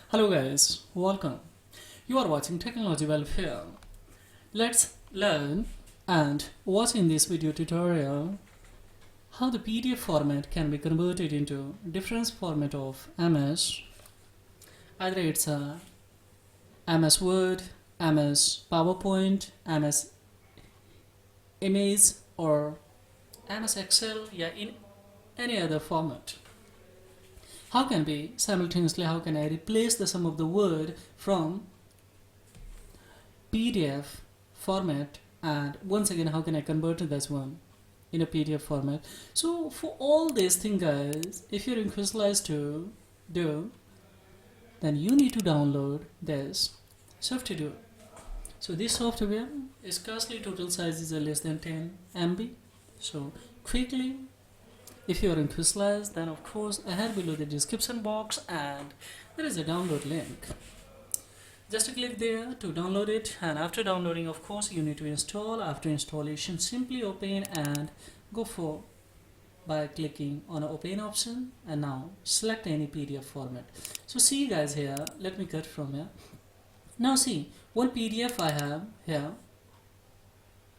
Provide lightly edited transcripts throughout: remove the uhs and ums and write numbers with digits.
Hello guys, welcome. You are watching Technology Welfare. Let's learn and watch in this video tutorial how the PDF format can be converted into different format of MS. Either it's a MS Word, MS PowerPoint, MS Image or MS Excel, in any other format. How can I replace the sum of the word from PDF format, and once again how can I convert this one in a PDF format? So for all these things guys, if you're interested to do, then you need to download this SwifDoo. So this software is costly, total size is less than 10 MB. So quickly, if you are interested, then of course ahead below the description box and there is a download link. Just click there to download it, and after downloading of course you need to install. After installation, simply open and go for by clicking on an open option, and now select any PDF format. So see guys, here let me cut from here. Now see, one PDF I have here,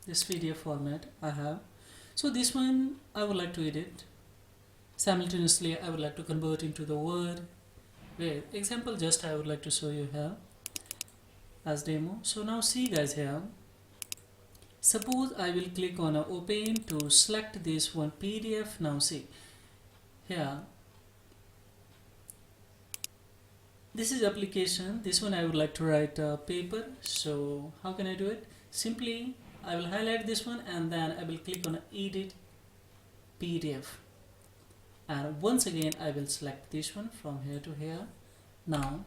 this PDF format I have. So this one I would like to edit. Simultaneously I would like to convert into the Word. Wait, example just I would like to show you here as demo. So now see guys, here suppose I will click on open to select this one PDF. Now see here, this is application. This one I would like to write a paper. So how can I do it? Simply I will highlight this one and then I will click on edit PDF, and once again I will select this one from here to here. Now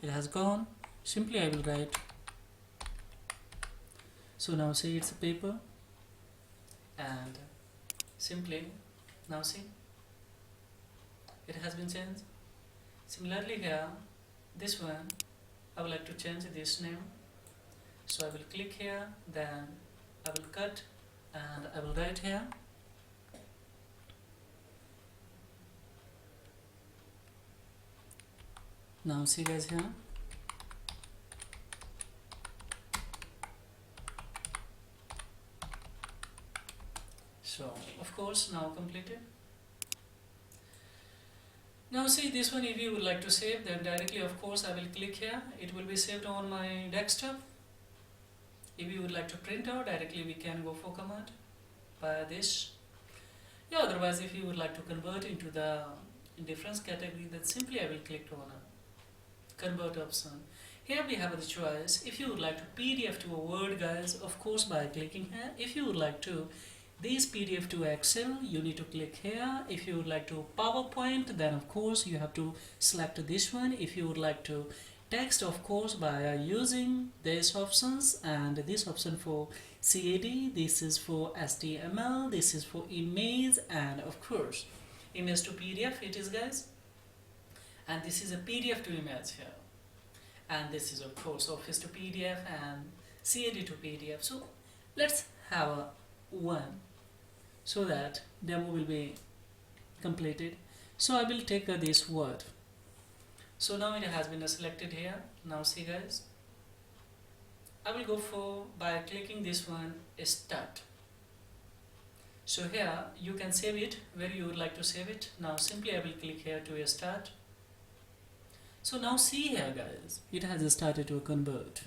it has gone. Simply I will write. So now see, it's a paper, and simply now see it has been changed. Similarly here, this one I would like to change this name. So I will click here, then I will cut and I will write here. Now see guys, here so of course now completed. Now see this one, if you would like to save, then directly of course I will click here. It will be saved on my desktop. If you would like to print out, directly we can go for command by this. Otherwise if you would like to convert into the different category, then simply I will click on a convert option. Here we have the choice. If you would like to PDF to a Word guys, of course by clicking here. If you would like to this PDF to Excel, you need to click here. If you would like to PowerPoint, then of course you have to select this one. If you would like to text, of course by using these options, and this option for CAD, this is for HTML, this is for image, and of course image to PDF it is guys, and this is a PDF to image here, and this is of course Office to PDF and CAD to PDF. So let's have a one so that demo will be completed. So I will take this Word. So now it has been selected here. Now see guys, I will go for by clicking this one start. So here you can save it where you would like to save it. Now simply I will click here to start. So now see here guys, it has started to convert.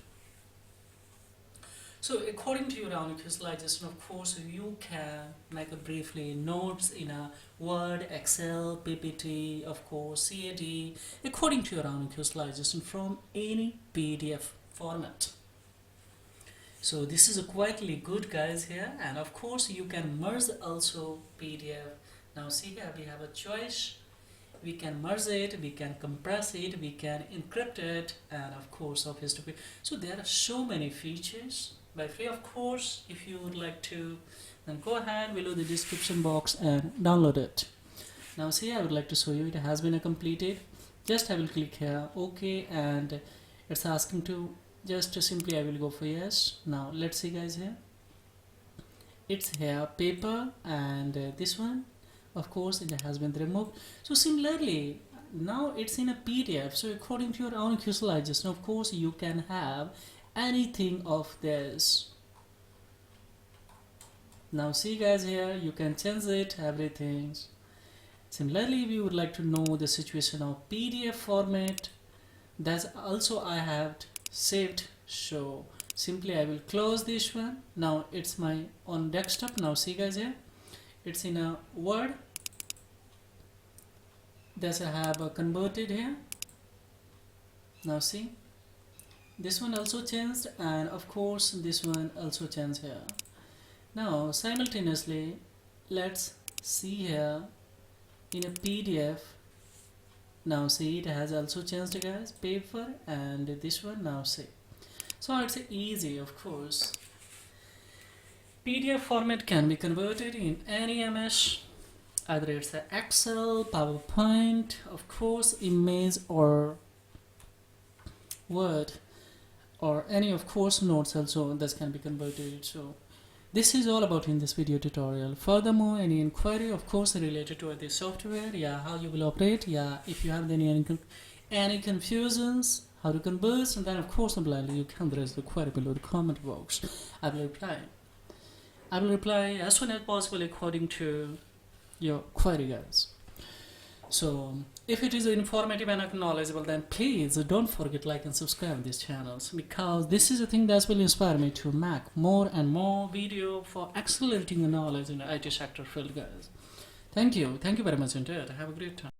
So according to your own visualization, of course you can make a briefly notes in a Word, Excel, PPT, of course CAD, according to your own visualization from any PDF format. So this is a quietly good guys here, and of course you can merge also PDF. Now see here we have a choice. We can merge it, we can compress it, we can encrypt it, and of course Office to PDF. So there are so many features by free of course. If you would like to, then go ahead below the description box and download it. Now see, I would like to show you it has been completed. Just I will click here OK, and it's asking to just simply I will go for yes. Now let's see guys, here it's here paper, and this one of course it has been removed. So similarly now it's in a PDF, so according to your own visualization, of course you can have anything of this. Now see guys, here you can change it, everything. Similarly, if you would like to know the situation of PDF format, that's also I have saved. So simply I will close this one. Now it's my on desktop. Now see guys, here it's in a Word. That's I have converted here. Now see, this one also changed, and of course this one also changed here. Now simultaneously, let's see here in a PDF. Now see, it has also changed guys, paper and this one. Now see, so it's easy. Of course PDF format can be converted in any MS, either it's a Excel, PowerPoint, of course image or Word, or any of course notes also that can be converted. So this is all about in this video tutorial. Furthermore, any inquiry of course related to this software, how you will operate, if you have any confusions how to converse, and then of course blindly you can raise the query below the comment box. I will reply as soon as possible according to your query guys. So if it is informative and knowledgeable, then please don't forget like and subscribe these channels, because this is a thing that will inspire me to make more and more video for accelerating the knowledge in the IT sector field guys. Thank you very much indeed. Have a great time.